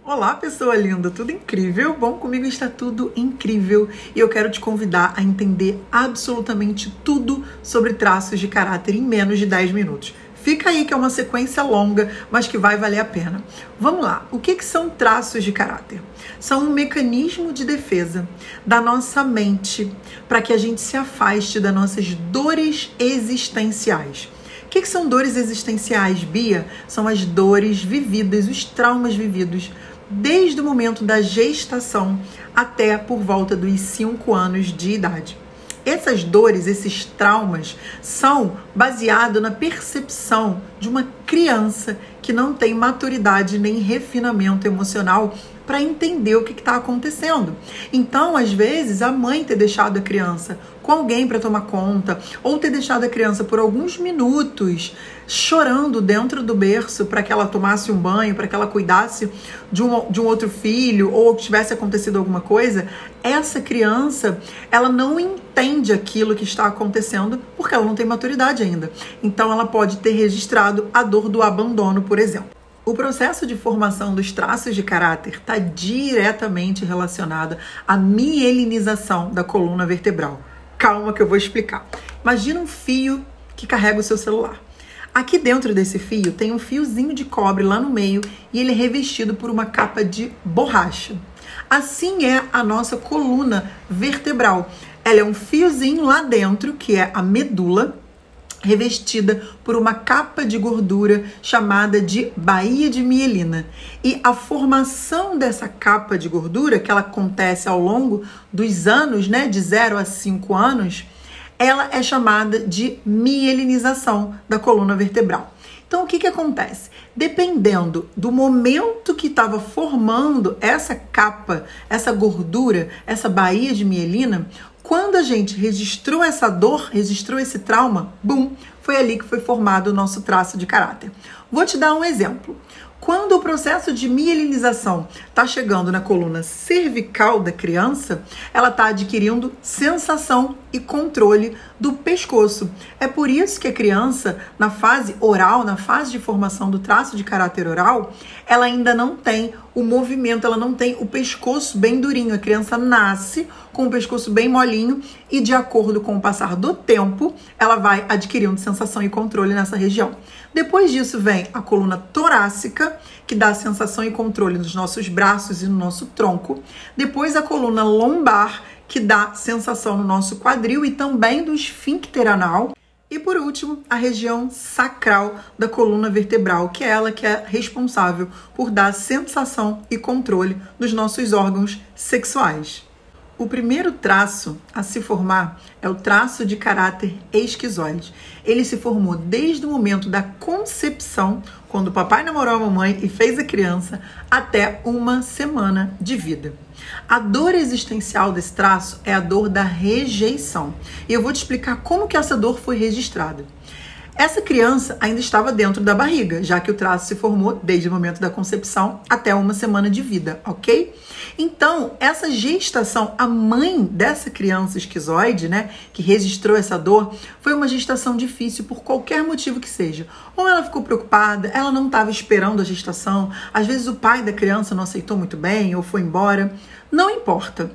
Olá, pessoa linda, tudo incrível? Bom, comigo está tudo incrível e eu quero te convidar a entender absolutamente tudo sobre traços de caráter em menos de 10 minutos. Fica aí que é uma sequência longa, mas que vai valer a pena. Vamos lá, o que são traços de caráter? São um mecanismo de defesa da nossa mente para que a gente se afaste das nossas dores existenciais. O que são dores existenciais, Bia? São as dores vividas, os traumas vividos desde o momento da gestação até por volta dos 5 anos de idade. Essas dores, esses traumas, são baseados na percepção de uma criança que não tem maturidade nem refinamento emocional para entender o que está acontecendo. Então, às vezes, a mãe ter deixado a criança com alguém para tomar conta, ou ter deixado a criança por alguns minutos chorando dentro do berço para que ela tomasse um banho, para que ela cuidasse de um outro filho, ou que tivesse acontecido alguma coisa, essa criança, ela não entende aquilo que está acontecendo porque ela não tem maturidade ainda. Então, ela pode ter registrado a dor do abandono, por exemplo. O processo de formação dos traços de caráter está diretamente relacionado à mielinização da coluna vertebral. Calma que eu vou explicar. Imagina um fio que carrega o seu celular. Aqui dentro desse fio tem um fiozinho de cobre lá no meio e ele é revestido por uma capa de borracha. Assim é a nossa coluna vertebral. Ela é um fiozinho lá dentro, que é a medula, revestida por uma capa de gordura chamada de baía de mielina. E a formação dessa capa de gordura, que ela acontece ao longo dos anos, né, de 0 a 5 anos, ela é chamada de mielinização da coluna vertebral. Então, o que acontece? Dependendo do momento que estava formando essa capa, essa gordura, essa baía de mielina, quando a gente registrou essa dor, registrou esse trauma, bum, foi ali que foi formado o nosso traço de caráter. Vou te dar um exemplo. Quando o processo de mielinização está chegando na coluna cervical da criança, ela está adquirindo sensação e controle do pescoço. É por isso que a criança, na fase oral, na fase de formação do traço de caráter oral, ela ainda não tem o movimento, ela não tem o pescoço bem durinho. A criança nasce com o pescoço bem molinho e, de acordo com o passar do tempo, ela vai adquirindo sensação e controle nessa região. Depois disso vem a coluna torácica, que dá sensação e controle nos nossos braços e no nosso tronco. Depois a coluna lombar, que dá sensação no nosso quadril e também do esfíncter anal. E por último, a região sacral da coluna vertebral, que é ela que é responsável por dar sensação e controle nos nossos órgãos sexuais. O primeiro traço a se formar é o traço de caráter esquizoide. Ele se formou desde o momento da concepção, quando o papai namorou a mamãe e fez a criança, até 1 semana de vida. A dor existencial desse traço é a dor da rejeição. E eu vou te explicar como que essa dor foi registrada. Essa criança ainda estava dentro da barriga, já que o traço se formou desde o momento da concepção até 1 semana de vida, ok? Então, essa gestação, a mãe dessa criança esquizoide, né, que registrou essa dor, foi uma gestação difícil por qualquer motivo que seja. Ou ela ficou preocupada, ela não estava esperando a gestação, às vezes o pai da criança não aceitou muito bem ou foi embora, não importa.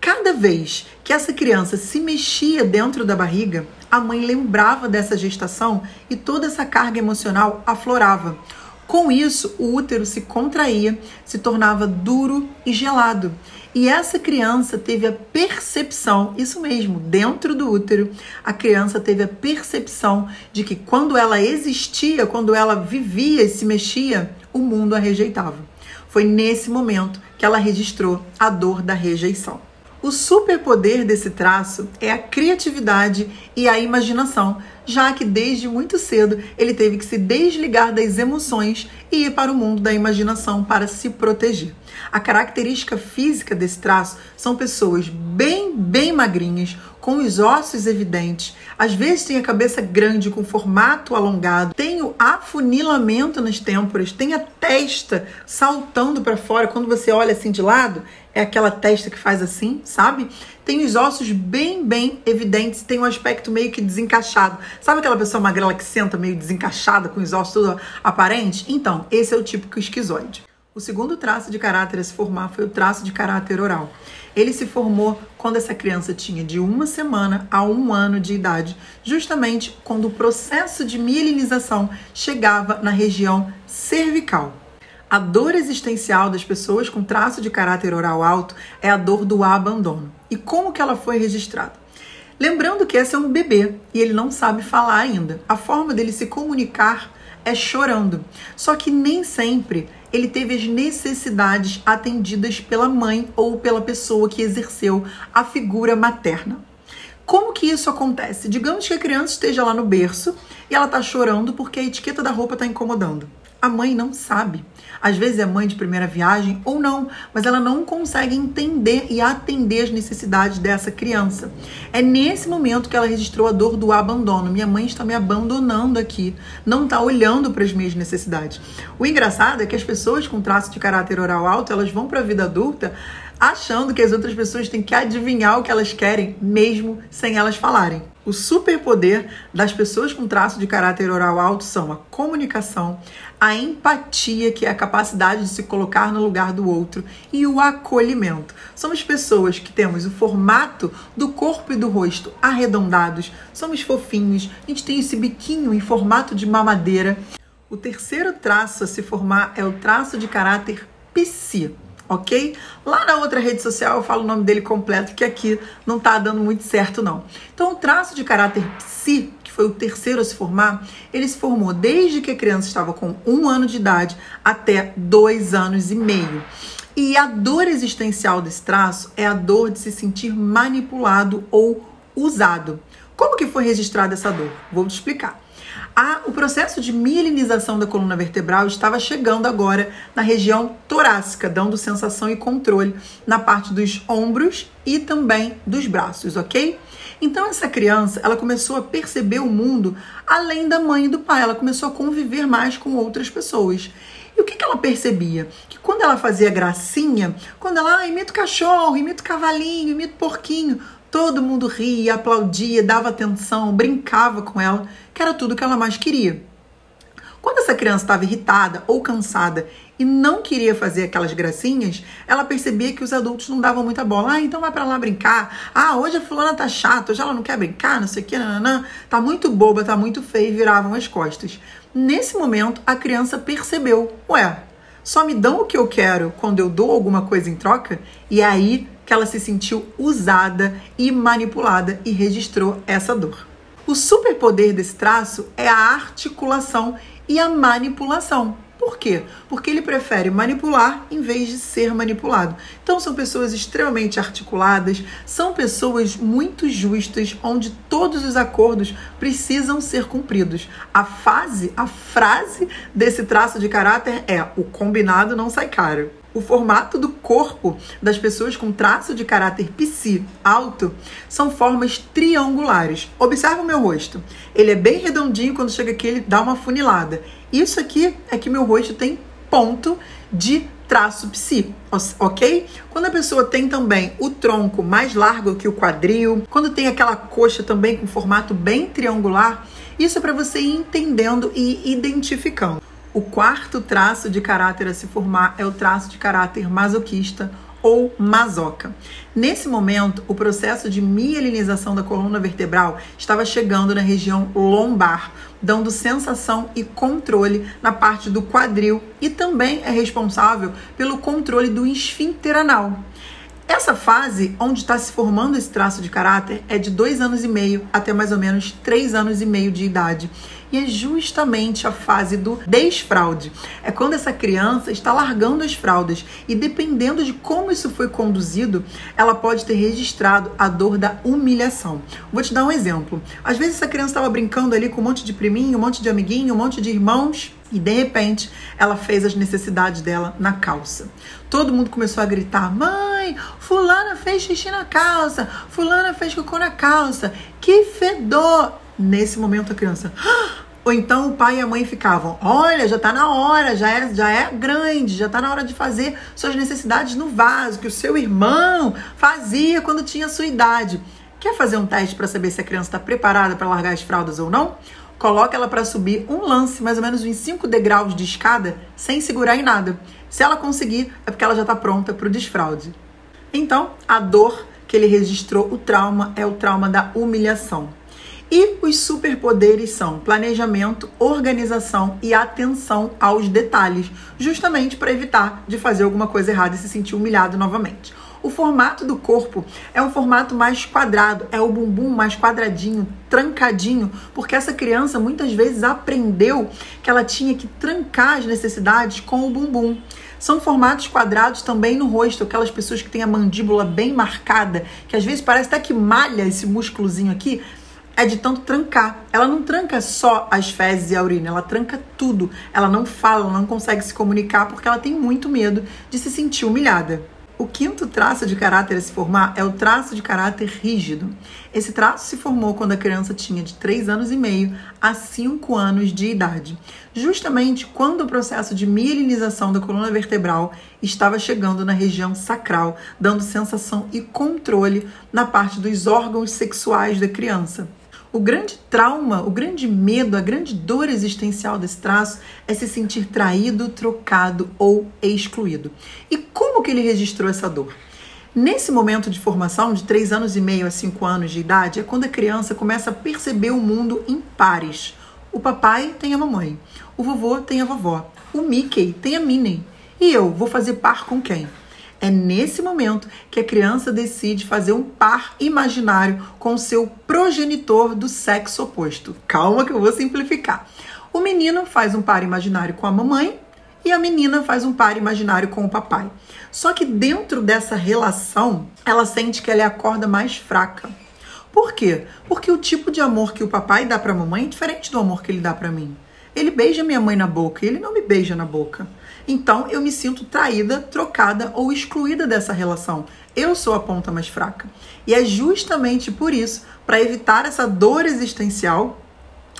Cada vez que essa criança se mexia dentro da barriga, a mãe lembrava dessa gestação e toda essa carga emocional aflorava. Com isso, o útero se contraía, se tornava duro e gelado. E essa criança teve a percepção, isso mesmo, dentro do útero, a criança teve a percepção de que quando ela existia, quando ela vivia e se mexia, o mundo a rejeitava. Foi nesse momento que ela registrou a dor da rejeição. O superpoder desse traço é a criatividade e a imaginação, já que desde muito cedo ele teve que se desligar das emoções e ir para o mundo da imaginação para se proteger. A característica física desse traço são pessoas bem magrinhas, com os ossos evidentes, às vezes tem a cabeça grande, com formato alongado, tem o afunilamento nas têmporas, tem a testa saltando para fora, quando você olha assim de lado, é aquela testa que faz assim, sabe? Tem os ossos bem evidentes, tem um aspecto meio que desencaixado. Sabe aquela pessoa magrela que senta meio desencaixada, com os ossos tudo aparente? Então, esse é o típico esquizoide. O segundo traço de caráter a se formar foi o traço de caráter oral. Ele se formou quando essa criança tinha de 1 semana a 1 ano de idade, justamente quando o processo de mielinização chegava na região cervical. A dor existencial das pessoas com traço de caráter oral alto é a dor do abandono. E como que ela foi registrada? Lembrando que esse é um bebê e ele não sabe falar ainda. A forma dele se comunicar é chorando. Só que nem sempre ele teve as necessidades atendidas pela mãe ou pela pessoa que exerceu a figura materna. Como que isso acontece? Digamos que a criança esteja lá no berço e ela está chorando porque a etiqueta da roupa está incomodando. A mãe não sabe. Às vezes é mãe de primeira viagem ou não, mas ela não consegue entender e atender as necessidades dessa criança. É nesse momento que ela registrou a dor do abandono. Minha mãe está me abandonando aqui, não está olhando para as minhas necessidades. O engraçado é que as pessoas com traço de caráter oral alto, elas vão para a vida adulta achando que as outras pessoas têm que adivinhar o que elas querem, mesmo sem elas falarem. O superpoder das pessoas com traço de caráter oral alto são a comunicação, a empatia, que é a capacidade de se colocar no lugar do outro, e o acolhimento. Somos pessoas que temos o formato do corpo e do rosto arredondados, somos fofinhos, a gente tem esse biquinho em formato de mamadeira. O terceiro traço a se formar é o traço de caráter psi. Ok? Lá na outra rede social eu falo o nome dele completo, que aqui não tá dando muito certo não. Então o traço de caráter psi, que foi o terceiro a se formar, ele se formou desde que a criança estava com 1 ano de idade até 2 anos e meio. E a dor existencial desse traço é a dor de se sentir manipulado ou usado. Como que foi registrada essa dor? Vou te explicar. O processo de mielinização da coluna vertebral estava chegando agora na região torácica, dando sensação e controle na parte dos ombros e também dos braços, ok? Então essa criança, ela começou a perceber o mundo além da mãe e do pai, ela começou a conviver mais com outras pessoas. E o que ela percebia? Que quando ela fazia gracinha, quando ela imita o cachorro, imita o cavalinho, imita o porquinho, todo mundo ria, aplaudia, dava atenção, brincava com ela, que era tudo que ela mais queria. Quando essa criança estava irritada ou cansada e não queria fazer aquelas gracinhas, ela percebia que os adultos não davam muita bola. Então vai pra lá brincar. Hoje a fulana tá chata, hoje ela não quer brincar, não sei o que, nananã. Tá muito boba, tá muito feia, e viravam as costas. Nesse momento, a criança percebeu, só me dão o que eu quero quando eu dou alguma coisa em troca? E é aí que ela se sentiu usada e manipulada e registrou essa dor. O superpoder desse traço é a articulação e a manipulação. Por quê? Porque ele prefere manipular em vez de ser manipulado. Então são pessoas extremamente articuladas, são pessoas muito justas, onde todos os acordos precisam ser cumpridos. A frase desse traço de caráter é: o combinado não sai caro. O formato do corpo das pessoas com traço de caráter psi alto são formas triangulares. Observa o meu rosto. Ele é bem redondinho, quando chega aqui ele dá uma funilada. Isso aqui é que meu rosto tem ponto de traço psi, ok? Quando a pessoa tem também o tronco mais largo que o quadril, quando tem aquela coxa também com formato bem triangular, isso é para você ir entendendo e identificando. O quarto traço de caráter a se formar é o traço de caráter masoquista ou masoca. Nesse momento, o processo de mielinização da coluna vertebral estava chegando na região lombar, dando sensação e controle na parte do quadril e também é responsável pelo controle do esfíncter anal. Essa fase onde está se formando esse traço de caráter é de 2 anos e meio até mais ou menos 3 anos e meio de idade. E é justamente a fase do desfraude. É quando essa criança está largando as fraldas e, dependendo de como isso foi conduzido, ela pode ter registrado a dor da humilhação. Vou te dar um exemplo. Às vezes essa criança estava brincando ali com um monte de priminho, um monte de amiguinho, um monte de irmãos, e de repente ela fez as necessidades dela na calça. Todo mundo começou a gritar: mãe, fulana fez xixi na calça, fulana fez cocô na calça, que fedor! Nesse momento a criança... Ou então o pai e a mãe ficavam: olha, já tá na hora, já é grande, já tá na hora de fazer suas necessidades no vaso, que o seu irmão fazia quando tinha a sua idade. Quer fazer um teste para saber se a criança está preparada para largar as fraldas ou não? coloca ela para subir um lance, mais ou menos uns 5 degraus de escada, sem segurar em nada. Se ela conseguir, é porque ela já está pronta para o desfraude. Então, a dor que ele registrou, o trauma, é o trauma da humilhação. E os superpoderes são planejamento, organização e atenção aos detalhes, justamente para evitar de fazer alguma coisa errada e se sentir humilhado novamente. O formato do corpo é um formato mais quadrado, é o bumbum mais quadradinho, trancadinho, porque essa criança muitas vezes aprendeu que ela tinha que trancar as necessidades com o bumbum. São formatos quadrados também no rosto, aquelas pessoas que têm a mandíbula bem marcada, que às vezes parece até que malha esse músculozinho aqui, é de tanto trancar. Ela não tranca só as fezes e a urina, ela tranca tudo. Ela não fala, ela não consegue se comunicar porque ela tem muito medo de se sentir humilhada. O quinto traço de caráter a se formar é o traço de caráter rígido. Esse traço se formou quando a criança tinha de 3 anos e meio a 5 anos de idade. Justamente quando o processo de mielinização da coluna vertebral estava chegando na região sacral, dando sensação e controle na parte dos órgãos sexuais da criança. O grande trauma, o grande medo, a grande dor existencial desse traço é se sentir traído, trocado ou excluído. E como que ele registrou essa dor? Nesse momento de formação, de 3 anos e meio a 5 anos de idade, é quando a criança começa a perceber o mundo em pares. O papai tem a mamãe, o vovô tem a vovó, o Mickey tem a Minnie. E eu vou fazer par com quem? É nesse momento que a criança decide fazer um par imaginário com o seu progenitor do sexo oposto. Calma que eu vou simplificar. O menino faz um par imaginário com a mamãe e a menina faz um par imaginário com o papai. Só que dentro dessa relação, ela sente que ela é a corda mais fraca. Por quê? Porque o tipo de amor que o papai dá para a mamãe é diferente do amor que ele dá para mim. Ele beija minha mãe na boca e ele não me beija na boca. Então, eu me sinto traída, trocada ou excluída dessa relação. Eu sou a ponta mais fraca. E é justamente por isso, para evitar essa dor existencial,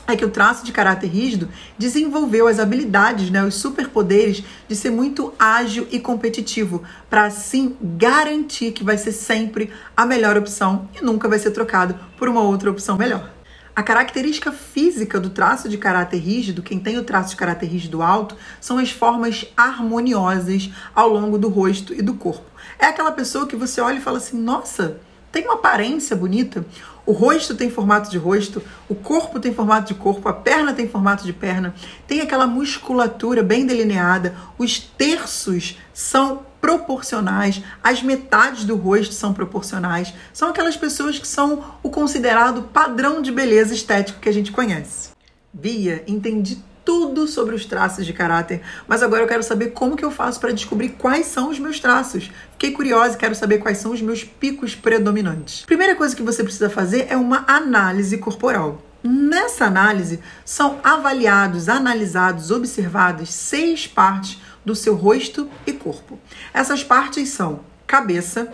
é que o traço de caráter rígido desenvolveu as habilidades, os superpoderes de ser muito ágil e competitivo, para assim garantir que vai ser sempre a melhor opção e nunca vai ser trocado por uma outra opção melhor. A característica física do traço de caráter rígido, quem tem o traço de caráter rígido alto, são as formas harmoniosas ao longo do rosto e do corpo. É aquela pessoa que você olha e fala assim, nossa, tem uma aparência bonita. O rosto tem formato de rosto, o corpo tem formato de corpo, a perna tem formato de perna, tem aquela musculatura bem delineada, os terços são proporcionais, as metades do rosto são proporcionais, são aquelas pessoas que são o considerado padrão de beleza estético que a gente conhece. Bia, entendi tudo sobre os traços de caráter, mas agora eu quero saber como que eu faço para descobrir quais são os meus traços. Fiquei curiosa e quero saber quais são os meus picos predominantes. Primeira coisa que você precisa fazer é uma análise corporal. Nessa análise, são avaliados, analisados, observados 6 partes do seu rosto e corpo. Essas partes são cabeça,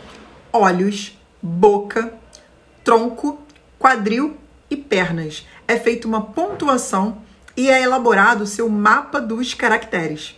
olhos, boca, tronco, quadril e pernas. É feita uma pontuação e é elaborado o seu mapa dos caracteres,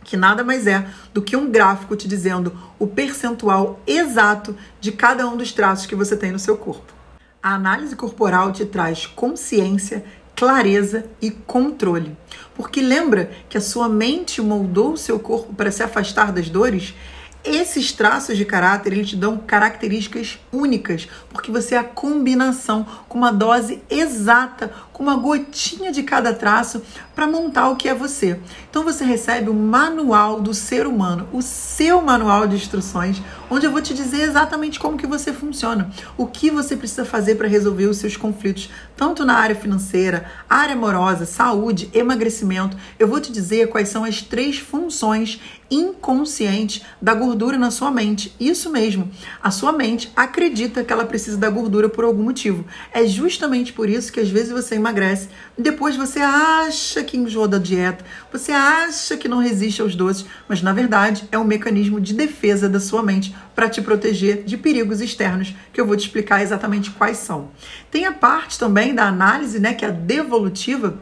que nada mais é do que um gráfico te dizendo o percentual exato de cada um dos traços que você tem no seu corpo. A análise corporal te traz consciência, clareza e controle. Porque lembra que a sua mente moldou o seu corpo para se afastar das dores? Esses traços de caráter, eles te dão características únicas, porque você é a combinação com uma dose exata, com uma gotinha de cada traço para montar o que é você. Então você recebe o manual do ser humano, o seu manual de instruções, onde eu vou te dizer exatamente como que você funciona, o que você precisa fazer para resolver os seus conflitos, tanto na área financeira, área amorosa, saúde, emagrecimento. Eu vou te dizer quais são as 3 funções inconscientes da gordura na sua mente. Isso mesmo, a sua mente acredita que ela precisa da gordura por algum motivo. É justamente por isso que às vezes você emagrece, depois você acha que enjoou da dieta, você acha que não resiste aos doces, mas na verdade é um mecanismo de defesa da sua mente para te proteger de perigos externos, que eu vou te explicar exatamente quais são. Tem a parte também da análise, que é a devolutiva,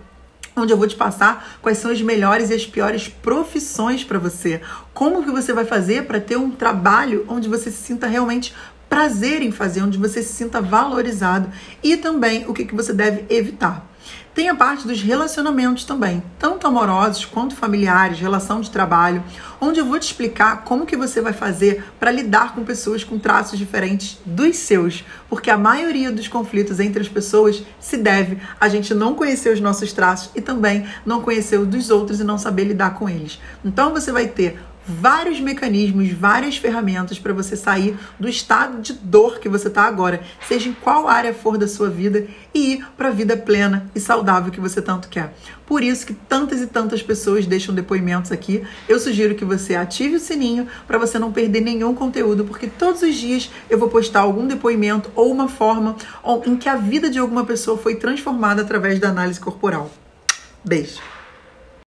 onde eu vou te passar quais são as melhores e as piores profissões para você. Como que você vai fazer para ter um trabalho onde você se sinta realmente prazer em fazer, onde você se sinta valorizado, e também o que você deve evitar. Tem a parte dos relacionamentos também, tanto amorosos quanto familiares, relação de trabalho, onde eu vou te explicar como que você vai fazer para lidar com pessoas com traços diferentes dos seus, porque a maioria dos conflitos entre as pessoas se deve a gente não conhecer os nossos traços e também não conhecer os dos outros e não saber lidar com eles. Então você vai ter vários mecanismos, várias ferramentas para você sair do estado de dor que você está agora, seja em qual área for da sua vida, e ir para a vida plena e saudável que você tanto quer. Por isso que tantas e tantas pessoas deixam depoimentos aqui. Eu sugiro que você ative o sininho para você não perder nenhum conteúdo, porque todos os dias eu vou postar algum depoimento ou uma forma em que a vida de alguma pessoa foi transformada através da análise corporal. Beijo!